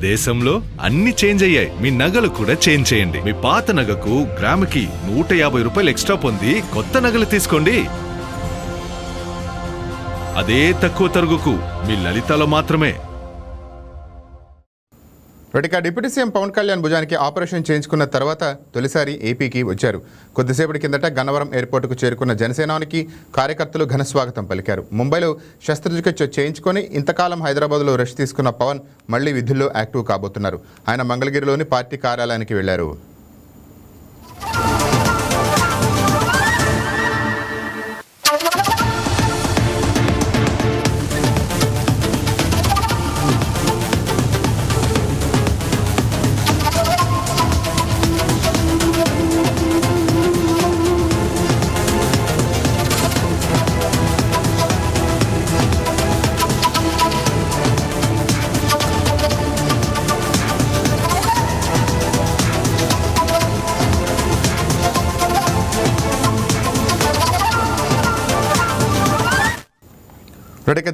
దేశంలో అన్ని చేంజ్ అయ్యాయి, మీ నగలు కూడా చేంజ్ చేయండి. మీ పాత నగకు గ్రాముకి 150 రూపాయలు ఎక్స్ట్రా పొంది కొత్త నగలు తీసుకోండి. అదే తక్కువ తరుగుకు మీ లలితలో మాత్రమే. ఇక డిప్యూటీ సీఎం పవన్ కళ్యాణ్ భుజానికి ఆపరేషన్ చేయించుకున్న తర్వాత తొలిసారి ఏపీకి వచ్చారు. కొద్దిసేపటి కిందట గన్నవరం ఎయిర్పోర్టుకు చేరుకున్న జనసేనానికి కార్యకర్తలు ఘన స్వాగతం పలికారు. ముంబైలో శస్త్రచికిత్స చేయించుకొని ఇంతకాలం హైదరాబాద్లో రెస్ట్ తీసుకున్న పవన్ మళ్లీ విధుల్లో యాక్టివ్ కాబోతున్నారు. ఆయన మంగళగిరిలోని పార్టీ కార్యాలయానికి వెళ్లారు.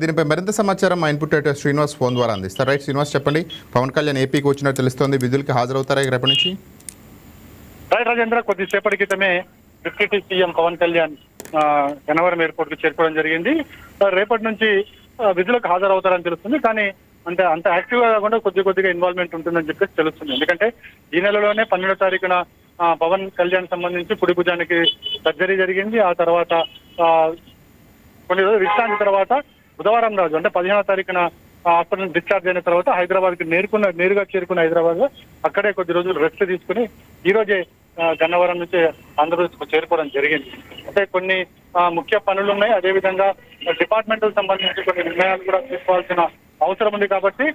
దీనిపై మరింత సమాచారం మా ఇన్పుట్ ఎడిటర్ శ్రీనివాస్ ఫోన్ ద్వారా అందిస్తారు. రైట్ శ్రీనివాస్, చెప్పండి. పవన్ కళ్యాణ్ ఏపీకి వచ్చినట్టు తెలుస్తోంది, విధులకి హాజరవుతారా రేపటి నుంచి? రైట్ రాజేంద్ర, కొద్దిసేపటి క్రితమే deputy CM Pawan Kalyan Gannavaram airport కు చేరుకోవడం జరిగింది. రేపటి నుంచి విధులకు హాజరవుతారని తెలుస్తుంది. కానీ అంటే అంత యాక్టివ్ గా కాకుండా కొద్దిగా ఇన్వాల్వ్మెంట్ ఉంటుందని చెప్పేసి తెలుస్తుంది. ఎందుకంటే ఈ నెలలోనే 12వ తారీఖున పవన్ కళ్యాణ్ సంబంధించి కుడి భుజానికి సర్జరీ జరిగింది. ఆ తర్వాత కొన్ని రోజులు విశ్రాంతి తర్వాత బుధవారం రోజు అంటే 15వ తారీఖున హాస్పిటల్ డిశ్చార్జ్ అయిన తర్వాత హైదరాబాద్ కి నేరుగా చేరుకున్న హైదరాబాద్ లో అక్కడే కొద్ది రోజులు రెస్ట్ తీసుకుని ఈ రోజే గన్నవరం నుంచి ఆంధ్రప్రదేశ్ కు చేరుకోవడం జరిగింది. అంటే కొన్ని ముఖ్య పనులు ఉన్నాయి, అదేవిధంగా డిపార్ట్మెంట్ సంబంధించి కొన్ని నిర్ణయాలు కూడా తీసుకోవాల్సిన అవసరం ఉంది కాబట్టి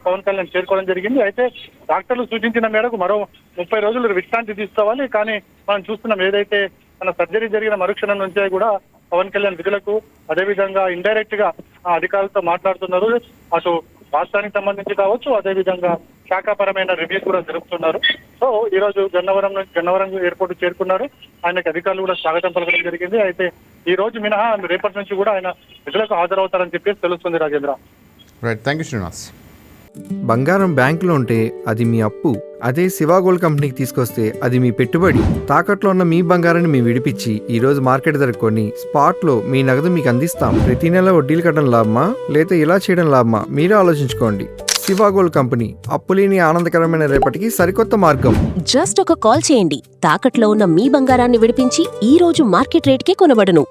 పవన్ కళ్యాణ్ చేరుకోవడం జరిగింది. అయితే డాక్టర్లు సూచించిన మేరకు మరో 30 రోజులు విశ్రాంతి తీసుకోవాలి. కానీ మనం చూస్తున్నాం, ఏదైతే మన సర్జరీ జరిగిన మరుక్షణం నుంచే కూడా పవన్ కళ్యాణ్ విధులకు అదేవిధంగా ఇండైరెక్ట్ గా అధికారులతో మాట్లాడుతున్నారు. అటు రాష్ట్రానికి సంబంధించి కావచ్చు, అదేవిధంగా శాఖాపరమైన రివ్యూ కూడా జరుపుతున్నారు. సో ఈ రోజు గన్నవరం ఎయిర్పోర్ట్ చేరుకున్నారు. ఆయనకి అధికారులు కూడా స్వాగతం పలకడం జరిగింది. అయితే ఈ రోజు మినహా రేపటి నుంచి కూడా ఆయన విధులకు హాజరవుతారని చెప్పేసి తెలుస్తుంది. Rajendra, right, thank you Srinivas. బంగారం బ్యాంకులో ఉంటే అది మీ అప్పు, అదే శివా గోల్డ్ కంపెనీకి తీసుకొస్తే అది మీ పెట్టుబడి. తాకట్లో ఉన్న మీ బంగారాన్ని మేము విడిపించి ఈ రోజు మార్కెట్ ధర కొని స్పాట్లో మీ నగదు మీకు అందిస్తాం. ప్రతి నెల వడ్డీలు కట్టడం లాభమా లేదా ఇలా చేయడం లాభమా మీరే ఆలోచించుకోండి. శివా గోల్డ్ కంపెనీ, అప్పులేని ఆనందకరమైన రేపటికి సరికొత్త మార్గం. జస్ట్ ఒక కాల్ చేయండి, తాకట్లో ఉన్న మీ బంగారాన్ని విడిపించి ఈ రోజు మార్కెట్ రేట్కే కొనబడును.